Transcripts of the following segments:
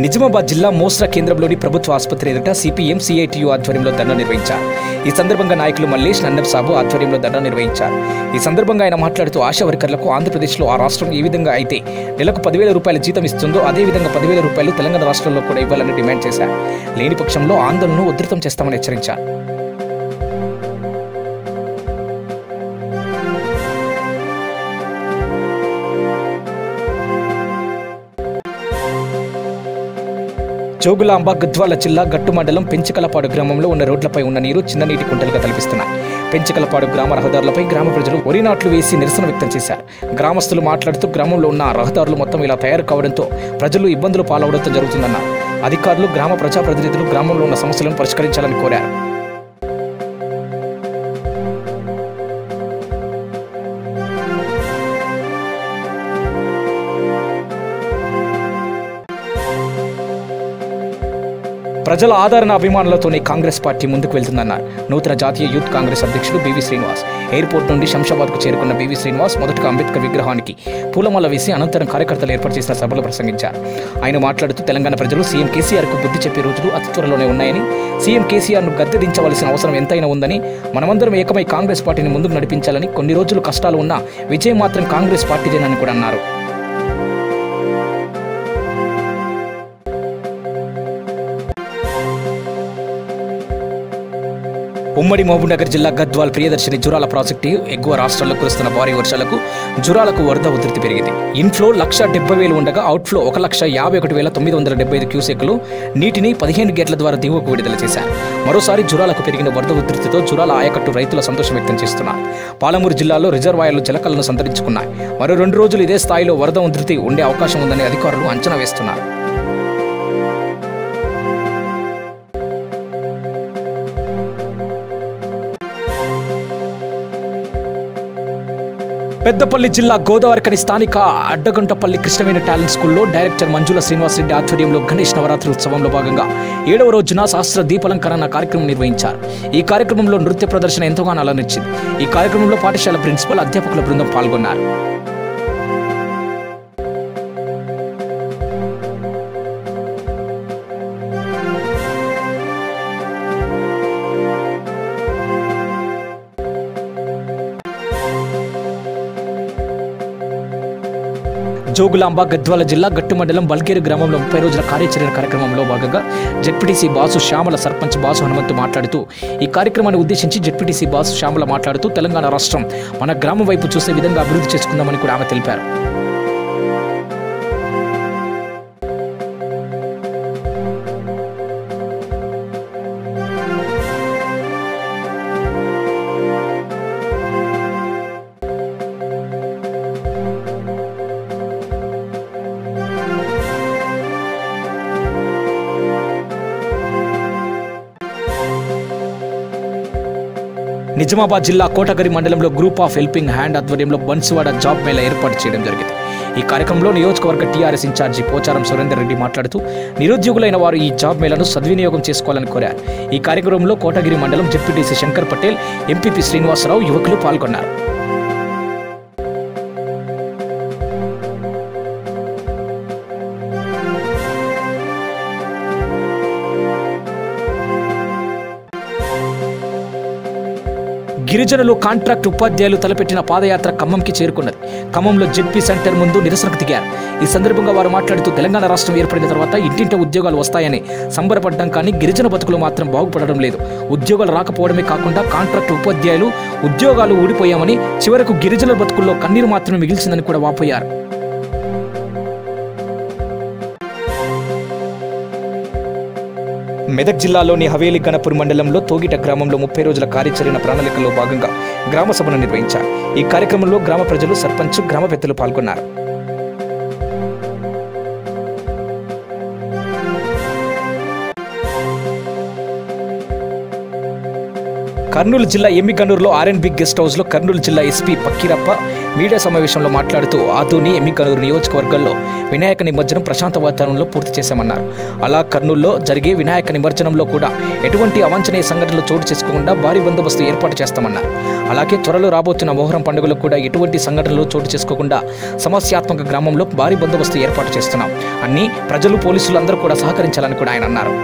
నిజామాబాద్ జిల్లా మోస్రా కేంద్రంలోని ప్రభుత్వ ఆసుపత్రి ఎదుట సిపిఎం సిఐటియు ఆధ్వర్యంలో ధర్నా నిర్వహించారు. ఈ సందర్భంగా నాయకులు మల్లేష్ నన్నబ్ సాబు ఆధ్వర్యంలో ధర్నా నిర్వహించారు. ఈ సందర్భంగా ఆయన మాట్లాడుతూ ఆశా వర్కర్లకు ఆంధ్రప్రదేశ్లో ఆ రాష్ట్రం ఏ విధంగా అయితే నెలకు 10,000 రూపాయల జీతం ఇస్తుందో అదే విధంగా 10,000 రూపాయలు తెలంగాణ రాష్ట్రంలో కూడా ఇవ్వాలని డిమాండ్ చేశారు. లేని పక్షంలో ఆందోళనను ఉధృతం చేస్తామని హెచ్చరించారు. జోగులాంబ గద్వాల జిల్లా గట్టు మండలం పెంచికలపాడు గ్రామంలో ఉన్న రోడ్లపై ఉన్న నీరు చిన్న నీటి కుంటలుగా తలపిస్తున్నాయి. పెంచికలపాడు గ్రామ రహదారులపై గ్రామ ప్రజలు వరి నాట్లు వేసి నిరసన వ్యక్తం చేశారు. గ్రామస్తులు మాట్లాడుతూ గ్రామంలో ఉన్న రహదారులు మొత్తం ఇలా తయారు కావడంతో ప్రజలు ఇబ్బందులు పాలవడంతో జరుగుతుందన్నారు. అధికారులు గ్రామ ప్రజాప్రతినిధులు గ్రామంలో ఉన్న సమస్యలను పరిష్కరించాలని కోరారు. ప్రజల ఆదరణ అభిమానులతోనే కాంగ్రెస్ పార్టీ ముందుకు వెళ్తుందన్నారు. నూతన జాతీయ యూత్ కాంగ్రెస్ అధ్యక్షుడు బివి శ్రీనివాస్ ఎయిర్పోర్ట్ నుండి శంషాబాద్కు చేరుకున్న బివి శ్రీనివాస్ మొదటగా అంబేద్కర్ విగ్రహానికి పూలమాల వేసి అనంతరం కార్యకర్తలు ఏర్పాటు చేసిన సభలో ప్రసంగించారు. ఆయన మాట్లాడుతూ తెలంగాణ ప్రజలు సీఎం కేసీఆర్కు బుద్ధి చెప్పే రోజులు అతి త్వరలోనే ఉన్నాయని, సీఎం కేసీఆర్ను గద్దె దించవలసిన అవసరం ఎంతైనా ఉందని, మనమందరం ఏకమై కాంగ్రెస్ పార్టీని ముందుకు నడిపించాలని, కొన్ని రోజులు కష్టాలు ఉన్నా విజయం మాత్రం కాంగ్రెస్ పార్టీదేనని కూడా అన్నారు. ఉమ్మడి మహబూబ్నగర్ జిల్లా గద్వాల్ ప్రియదర్శిని జురాల ప్రాజెక్టు ఎగువ రాష్ట్రాల్లో కురుస్తున్న భారీ వర్షాలకు జురాలకు వరద ఉధృతి పెరిగింది. ఇన్ఫ్లో 1,70,000 ఉండగా అవుట్ఫ్లో 1,51,975 క్యూసెక్లు నీటిని 15 గేట్ల ద్వారా దిగువకు విడుదల చేశారు. మరోసారి జురాలకు పెరిగిన వరద ఉధృతితో జురాల ఆయకట్టు రైతుల సంతోషం వ్యక్తం చేస్తున్నారు. పాలమూరు జిల్లాలో రిజర్వాయర్లు జలకలను సంతరించుకున్నాయి. మరో 2 రోజులు ఇదే స్థాయిలో వరద ఉధృతి ఉండే అవకాశం ఉందని అధికారులు అంచనా వేస్తున్నారు. పెద్దపల్లి జిల్లా గోదావరికని స్థానిక అడ్డగుంటపల్లి కృష్ణవేణి టాలెంట్ స్కూల్లో డైరెక్టర్ మంజుల శ్రీనివాసరెడ్డి ఆధ్వర్యంలో గణేష్ నవరాత్రి ఉత్సవంలో భాగంగా 7వ రోజున శాస్త్ర దీపాలంకరణ కార్యక్రమం నిర్వహించారు. ఈ కార్యక్రమంలో నృత్య ప్రదర్శన ఎంతగానో అలరించింది. ఈ కార్యక్రమంలో పాఠశాల ప్రిన్సిపల్, అధ్యాపకుల బృందం పాల్గొన్నారు. జోగులాంబ గద్వాల జిల్లా గట్టు మండలం బల్గేరు గ్రామంలో 30 రోజుల కార్యాచరణ కార్యక్రమంలో భాగంగా ZPTC boss Shyamala, sarpanch boss Hanumanthu మాట్లాడుతూ ఈ కార్యక్రమాన్ని ఉద్దేశించి జెడ్పీటీసీ బాసు శ్యామల మాట్లాడుతూ తెలంగాణ రాష్ట్రం మన గ్రామం వైపు చూసే విధంగా అభివృద్ధి చేసుకుందామని కూడా ఆమె తెలిపారు. నిజామాబాద్ జిల్లా కోటగిరి మండలంలో గ్రూప్ ఆఫ్ హెల్పింగ్ హ్యాండ్ ఆధ్వర్యంలో బన్సువాడ జాబ్ మేళా ఏర్పాటు చేయడం జరిగింది. ఈ కార్యక్రమంలో నియోజకవర్గ టీఆర్ఎస్ ఇన్ఛార్జి పోచారం సురేందర్ రెడ్డి మాట్లాడుతూ నిరుద్యోగులైన వారు ఈ జాబ్ మేళాను సద్వినియోగం చేసుకోవాలని కోరారు. ఈ కార్యక్రమంలో కోటగిరి మండలం జెడ్పీటీసీ శంకర్ పటేల్, ఎంపీపీ శ్రీనివాసరావు, యువకులు పాల్గొన్నారు. గిరిజనులు కాంట్రాక్ట్ ఉపాధ్యాయులు తలపెట్టిన పాదయాత్ర ఖమ్మంకి చేరుకున్నది. ఖమ్మంలో జెడ్పీ సెంటర్ ముందు నిరసనకు దిగారు. ఈ సందర్భంగా వారు మాట్లాడుతూ తెలంగాణ రాష్ట్రం ఏర్పడిన తర్వాత ఇంటింట ఉద్యోగాలు వస్తాయని సంబరపడ్డం కానీ గిరిజన బతుకులు మాత్రం బాగుపడడం లేదు. ఉద్యోగాలు రాకపోవడమే కాకుండా కాంట్రాక్ట్ ఉపాధ్యాయులు ఉద్యోగాలు ఊడిపోయామని, చివరకు గిరిజనుల బతుకుల్లో కన్నీరు మాత్రమే మిగిల్చిందని కూడా వాపోయారు. మెదక్ జిల్లాలోని హవేలి గణపూర్ మండలంలో తోగిట గ్రామంలో 30 రోజుల కార్యాచరణ ప్రణాళికలో భాగంగా గ్రామ సభను నిర్వహించారు. ఈ కార్యక్రమంలో గ్రామ ప్రజలు, సర్పంచ్, గ్రామ పెద్దలు పాల్గొన్నారు. కర్నూలు జిల్లా ఎమ్మిగనూరులో R&B గెస్ట్ హౌస్లో కర్నూలు జిల్లా ఎస్పీ పక్కీరప్ప, మీడియా సమావేశంలో మాట్లాడుతూ ఆదోని ఎమ్మికనూరు నియోజకవర్గాల్లో వినాయక నిమజ్జనం ప్రశాంత వాతావరణంలో పూర్తి చేశామన్నారు. అలా కర్నూలులో జరిగే వినాయక నిమజ్జనంలో కూడా ఎటువంటి అవాంఛనీయ సంఘటనలు చోటు చేసుకోకుండా భారీ బందోబస్తు ఏర్పాటు చేస్తామన్నారు. అలాగే త్వరలో రాబోతున్న మొహరం పండుగలో కూడా ఎటువంటి సంఘటనలు చోటు చేసుకోకుండా సమస్యాత్మక గ్రామంలో భారీ బందోబస్తు ఏర్పాటు చేస్తున్నాం. అన్ని ప్రజలు పోలీసులు అందరూ కూడా సహకరించాలని కూడా ఆయన అన్నారు.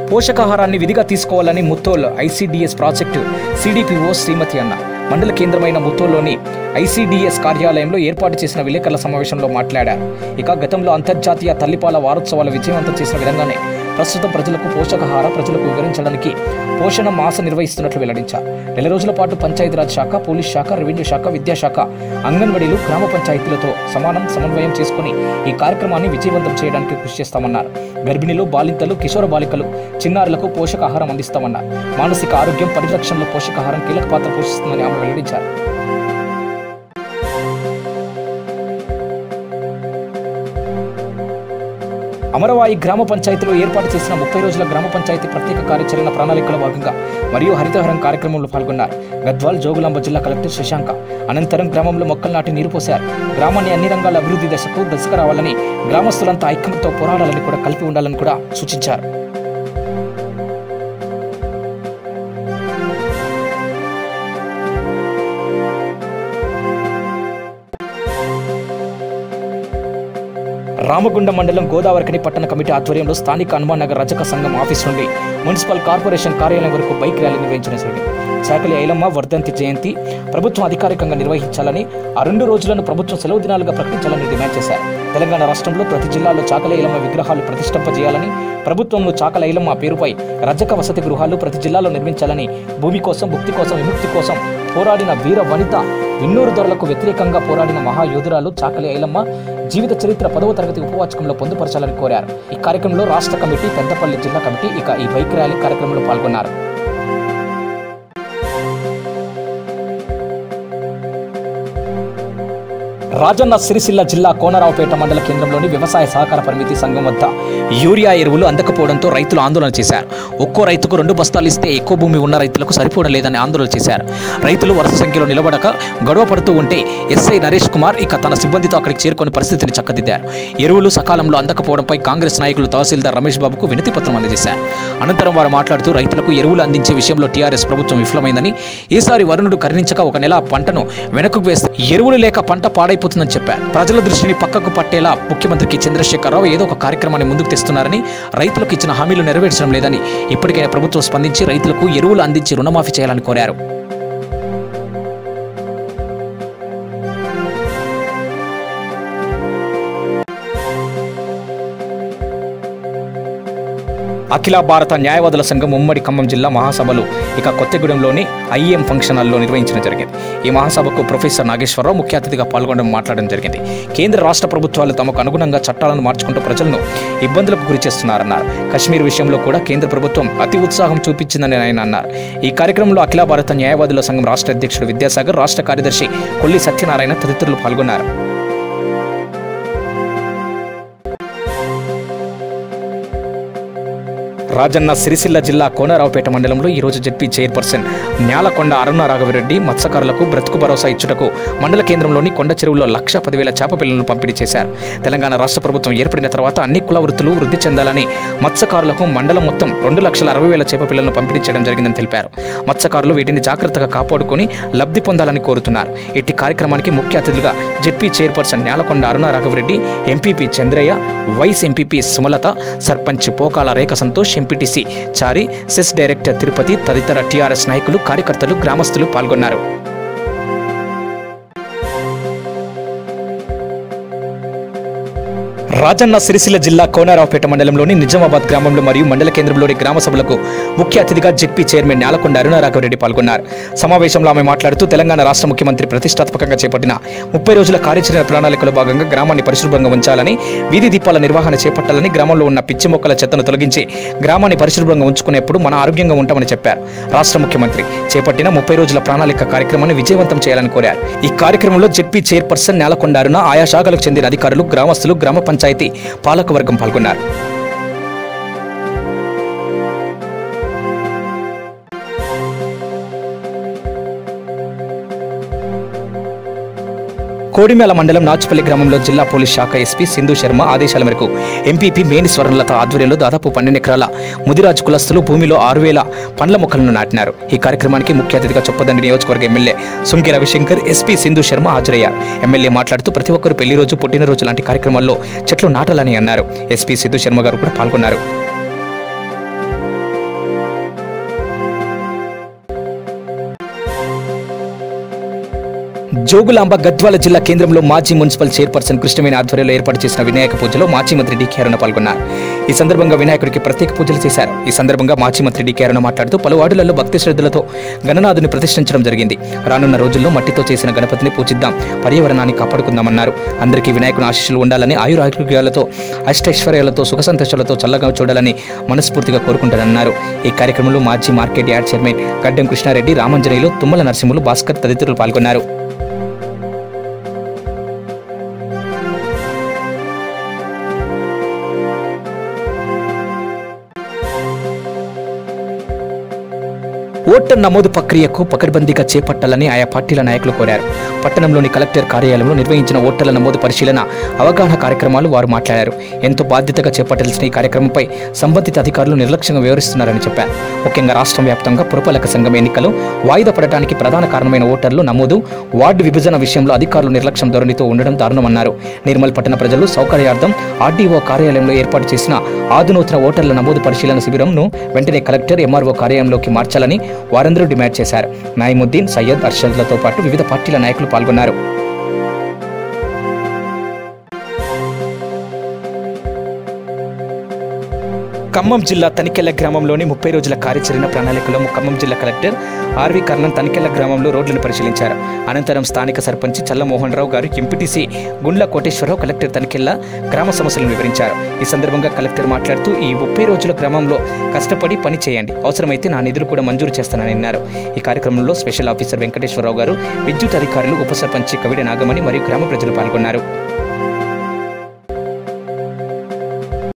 పోషకాహారాన్ని విధిగా తీసుకోవాలని ముత్తోల్ ఐసీడీఎస్ ప్రాజెక్టు సిడిపిఓ శ్రీమతి అన్న మండల కేంద్రమైన ముత్తోల్లోని ఐసీడీఎస్ కార్యాలయంలో ఏర్పాటు చేసిన విలేకరుల సమావేశంలో మాట్లాడారు. ఇక గతంలో అంతర్జాతీయ తల్లిపాల వారోత్సవాలు విజయవంతం చేసిన విధంగానే ప్రస్తుతం ప్రజలకు వివరించడానికి పోషణ మాస నిర్వహిస్తున్నట్లు వెల్లడించారు. 4 రోజుల పాటు పంచాయతీరాజ్ శాఖ, పోలీస్ శాఖ, రెవెన్యూ శాఖ, విద్యాశాఖ, అంగన్వాడీలు, గ్రామ పంచాయతీలతో సమన్వయం చేసుకుని ఈ కార్యక్రమాన్ని విజయవంతం చేయడానికి కృషి చేస్తామన్నారు. గర్భిణీలు, బాలింతలు, కిషోర బాలికలు, చిన్నారులకు పోషకాహారం అందిస్తామన్నారు. మానసిక ఆరోగ్యం పరిరక్షణలో పోషకాహారం కీలక పాత్ర పోషిస్తుందని ఆమె వెల్లడించారు. అమరవాయి గ్రామ పంచాయతీలో ఏర్పాటు చేసిన 30 రోజుల గ్రామ పంచాయతీ ప్రత్యేక కార్యాచరణ ప్రణాళికలో భాగంగా మరియు హరితహారం కార్యక్రమంలో పాల్గొన్నారు. గద్వాల్, జోగులాంబ జిల్లా కలెక్టర్ శశాంక అనంతరం గ్రామంలో మొక్కలు నాటి నీరు పోశారు. గ్రామాన్ని అన్ని రంగాల అభివృద్ధి దశకు రావాలని, గ్రామస్తులంతా ఐక్యంతో పోరాడాలని కూడా కలిపి ఉండాలని కూడా సూచించారు. రామగుండం మండలం గోదావరికని పట్టణ కమిటీ ఆధ్వర్యంలో స్థానిక హనుమాన్ నగర్ రజక సంఘం ఆఫీస్ నుండి మున్సిపల్ కార్పొరేషన్ కార్యాలయం వరకు బైక్ ర్యాలీ నిర్వహించడం జరిగింది. చాకలి ఐలమ్మ వర్ధంతి జయంతి ప్రభుత్వం అధికారికంగా నిర్వహించాలని, ఆ 2 రోజులను ప్రభుత్వం సెలవు దినాలుగా ప్రకటించాలని డిమాండ్ చేశారు. తెలంగాణ రాష్ట్రంలో ప్రతి జిల్లాలో చాకలి ఐలమ్మ విగ్రహాలు ప్రతిష్ఠింపజేయాలని, ప్రభుత్వంలో చాకలి ఐలమ్మ పేరుపై రజక వసతి గృహాలు ప్రతి జిల్లాలో నిర్మించాలని, భూమి కోసం, భుక్తి కోసం, విముక్తి కోసం పోరాడిన వీర వనిత, విన్నూరు దొరలకు వ్యతిరేకంగా పోరాడిన మహాయోధురాలు చాకలి ఐలమ్మ జీవిత చరిత్ర 10వ తరగతి ఉపవాచకంలో పొందుపరచాలని కోరారు. ఈ కార్యక్రమంలో రాష్ట్ర కమిటీ, పెద్దపల్లి జిల్లా కమిటీ ఈ బైక్ ర్యాలీ కార్యక్రమంలో పాల్గొన్నారు. రాజన్న సిరిసిల్ల జిల్లా కోనరావుపేట మండల కేంద్రంలోని వ్యవసాయ సహకార పరిమితి సంఘం వద్ద యూరియా ఎరువులు అందకపోవడంతో రైతులు ఆందోళన చేశారు. ఒక్కో రైతుకు 2 బస్తాలు ఇస్తే ఎక్కువ భూమి ఉన్న రైతులకు సరిపోవడం లేదని ఆందోళన చేశారు. రైతులు వరుస సంఖ్యలో నిలబడక గొడవ పడుతూ ఉంటే ఎస్ఐ నరేష్ కుమార్ ఇక తన సిబ్బందితో అక్కడికి చేరుకొని పరిస్థితిని చక్కదిద్దారు. ఎరువులు సకాలంలో అందకపోవడంపై కాంగ్రెస్ నాయకులు తహసీల్దార్ రమేష్ బాబుకు వినతి పత్రం అందజేశారు. అనంతరం వారు మాట్లాడుతూ రైతులకు ఎరువులు అందించే విషయంలో టీఆర్ఎస్ ప్రభుత్వం విఫలమైందని, ఈసారి వరుణుడు కరుణించక 1 నెల పంటను వెనక్కు వేస్తే ఎరువులు లేక పంట పాడైపోతుందని చెప్పారు. ప్రజల దృష్టిని పక్కకు పట్టేలా ముఖ్యమంత్రి చంద్రశేఖరరావు ఏదో ఒక కార్యక్రమాన్ని ముందుకు తెస్తున్నారని, రైతులకు ఇచ్చిన హామీలు నెరవేర్చడం లేదని, ఇప్పటికైనా ప్రభుత్వం స్పందించి రైతులకు ఎరువులు అందించి రుణమాఫీ చేయాలని కోరారు. అఖిల భారత న్యాయవాదుల సంఘం ఉమ్మడి ఖమ్మం జిల్లా మహాసభలు ఇక కొత్తగూడెంలోని ఐఎం ఫంక్షన్ హాల్లో నిర్వహించడం జరిగింది. ఈ మహాసభకు ప్రొఫెసర్ నాగేశ్వరరావు ముఖ్య అతిథిగా మాట్లాడడం జరిగింది. కేంద్ర రాష్ట్ర ప్రభుత్వాలు తమకు అనుగుణంగా చట్టాలను మార్చుకుంటూ ప్రజలను ఇబ్బందులకు గురి చేస్తున్నారన్నారు. కశ్మీర్ విషయంలో కూడా కేంద్ర ప్రభుత్వం అతి ఉత్సాహం చూపించిందని ఆయన అన్నారు. ఈ కార్యక్రమంలో అఖిల భారత న్యాయవాదుల సంఘం రాష్ట్ర అధ్యక్షుడు విద్యాసాగర్, రాష్ట్ర కార్యదర్శి కొల్లి సత్యనారాయణ తదితరులు పాల్గొన్నారు. రాజన్న సిరిసిల్ల జిల్లా కోనరావుపేట మండలంలో ఈరోజు జెడ్పీ చైర్పర్సన్ న్యాలకొండ అరుణ రాఘవరెడ్డి మత్స్యకారులకు బ్రతుకు భరోసా ఇచ్చుటకు మండల కేంద్రంలోని కొండ చెరువులో 1,10,000 చేప పిల్లలను పంపిణీ చేశారు. తెలంగాణ రాష్ట్ర ప్రభుత్వం ఏర్పడిన తర్వాత అన్ని కుల వృత్తులు వృద్ధి చెందాలని మత్స్యకారులకు మండలం మొత్తం 2,60,000 చేప పిల్లలను పంపిణీ చేయడం జరిగిందని తెలిపారు. మత్స్యకారులు వీటిని జాగ్రత్తగా కాపాడుకొని లబ్ధి పొందాలని కోరుతున్నారు. ఇట్టి కార్యక్రమానికి ముఖ్య అతిథులుగా ZP chairperson Nyalakonda Aruna Raghavareddy, MPP Chandraiah, vice MPP Sumalatha, sarpanch Pokala Rekha Santosh, MPTC Chari, cess director Tirupati తదితర టీఆర్ఎస్ నాయకులు, కార్యకర్తలు, గ్రామస్తులు పాల్గొన్నారు. రాజన్న సిరిసిల్ల జిల్లా కోనరావుపేట మండలంలోని నిజామాబాద్ గ్రామంలో మరియు మండల కేంద్రంలోని గ్రామ సభలకు ముఖ్య అతిథిగా జెడ్పీ చైర్మన్ న్యాలకొండ అరుణ రాఘవరెడ్డి పాల్గొన్నారు. సమావేశంలో ఆమె మాట్లాడుతూ తెలంగాణ రాష్ట్ర ముఖ్యమంత్రి ప్రతిష్టాత్మకంగా చేపట్టిన 30 రోజుల కార్యాచరణ ప్రణాళికలో భాగంగా గ్రామాన్ని పరిశుభ్రంగా ఉంచాలని, వీధి దీపాల నిర్వహణ చేపట్టాలని, గ్రామంలో ఉన్న పిచ్చి మొక్కల చెత్తను తొలగించి గ్రామాన్ని పరిశుభ్రంగా ఉంచుకునేప్పుడు మన ఆరోగ్యంగా ఉంటామని చెప్పారు. రాష్ట్ర ముఖ్యమంత్రి చేపట్టిన 30 రోజుల ప్రణాళిక కార్యక్రమాన్ని విజయవంతం చేయాలని కోరారు. ఈ కార్యక్రమంలో జెడ్పీ చైర్పర్సన్ న్యాలకొండ అరుణ, ఆయా శాఖలకు చెందిన అధికారులు, గ్రామస్తులు, గ్రామ పంచాయతీ పంచాయతీ పాలకవర్గం పాల్గొన్నారు. కోడిమేల మండలం నాచుపల్లి గ్రామంలో జిల్లా పోలీస్ శాఖ ఎస్పీ సింధు శర్మ ఆదేశాల మేరకు ఎంపీపీ మేని స్వర్ణలత ఆధ్వర్యంలో దాదాపు 12 ఎకరాల ముదిరాజు కులస్తులు భూమిలో 6,000 పండ్ల మొక్కలను నాటినారు. ఈ కార్యక్రమానికి ముఖ్య అతిథిగా చొప్పదండి నియోజకవర్గ ఎమ్మెల్యే సుంకె రవిశంకర్, ఎస్పీ సింధు శర్మ హాజరయ్యారు. ఎమ్మెల్యే మాట్లాడుతూ ప్రతి ఒక్కరు పెళ్లి రోజు, పుట్టినరోజు లాంటి కార్యక్రమాల్లో చెట్లు నాటాలని అన్నారు. ఎస్పీ సింధు శర్మ గారు కూడా పాల్గొన్నారు. జోగులాంబ గద్వాల జిల్లా కేంద్రంలో మాజీ మున్సిపల్ చైర్పర్సన్ కృష్ణవేణి ఆధ్వర్యంలో ఏర్పాటు చేసిన వినాయక పూజలో మాజీ మంత్రి డీకే అరుణ పాల్గొన్నారు. ఈ సందర్భంగా వినాయకుడికి ప్రత్యేక పూజలు చేశారు. ఈ సందర్భంగా మాజీ మంత్రి డీకే అరుణ మాట్లాడుతూ పలు వార్డులలో భక్తి శ్రద్ధలతో గణనాథుని ప్రతిష్ఠించడం జరిగింది. రానున్న రోజుల్లో మట్టితో చేసిన గణపతిని పూజిద్దాం, పర్యావరణాన్ని కాపాడుకుందామన్నారు. అందరికీ వినాయకుని ఆశీస్సులు ఉండాలని, ఆయురారోగ్యాలతో, అష్టైశ్వర్యాలతో, సుఖ సంతోషాలతో చల్లగా చూడాలని మనస్ఫూర్తిగా కోరుకుంటానన్నారు. ఈ కార్యక్రమంలో మాజీ మార్కెట్ యార్డ్ చైర్మన్ గడ్డం కృష్ణారెడ్డి, రామంజనేయులు, తుమ్మల నరసింహులు, భాస్కర్ తదితరులు పాల్గొన్నారు. ఓటర్ నమోదు ప్రక్రియకు పకడ్బందీగా చేపట్టాలని ఆయా పార్టీల నాయకులు కోరారు. పట్టణంలోని కలెక్టర్ కార్యాలయంలో నిర్వహించిన ఓటర్ల నమోదు పరిశీలన, అవగాహన కార్యక్రమాలు వారు మాట్లాడారు. ఎంతో బాధ్యతగా చేపట్టాల్సిన ఈ కార్యక్రమంపై సంబంధిత అధికారులు నిర్లక్ష్యంగా వ్యవహరిస్తున్నారని చెప్పారు. ముఖ్యంగా రాష్ట్రం వ్యాప్తంగా పురపాలక సంఘం ఎన్నికలు వాయిదా పడటానికి ప్రధాన కారణమైన ఓటర్లు నమోదు, వార్డు విభజన విషయంలో అధికారులు నిర్లక్ష్యం ధోరణితో ఉండడం దారుణమన్నారు. నిర్మల్ పట్టణ ప్రజలు సౌకర్యార్థం ఆర్డీఓ కార్యాలయంలో ఏర్పాటు చేసిన ఆధునూతన ఓటర్ల నమోదు పరిశీలన శిబిరంను వెంటనే కలెక్టర్, ఎంఆర్ఓ కార్యాలయంలోకి మార్చాలని వారందరూ డిమాండ్ చేశారు. నాయిముద్దీన్, సయ్యద్, అర్షద్లతో పాటు వివిధ పార్టీల నాయకులు పాల్గొన్నారు. ఖమ్మం జిల్లా తనికెళ్ల గ్రామంలోని 30 రోజుల కార్యాచరణ ప్రణాళికలో ఖమ్మం జిల్లా కలెక్టర్ ఆర్వి కర్ణన్ తనికెళ్ల గ్రామంలో రోడ్లను పరిశీలించారు. అనంతరం స్థానిక సర్పంచ్ చల్లమోహన్ రావు గారు, ఎంపీటీసీ గుండ్ల కోటేశ్వరరావు కలెక్టర్ తనికెళ్ల గ్రామ సమస్యలను వివరించారు. ఈ సందర్భంగా కలెక్టర్ మాట్లాడుతూ ఈ 30 రోజుల గ్రామంలో కష్టపడి పని చేయండి, అవసరమైతే నా నిధులు కూడా మంజూరు చేస్తానని అన్నారు. ఈ కార్యక్రమంలో స్పెషల్ ఆఫీసర్ వెంకటేశ్వరరావు గారు, విద్యుత్ అధికారులు, ఉప సర్పంచ్ కవిడ నాగమణి మరియు గ్రామ ప్రజలు పాల్గొన్నారు.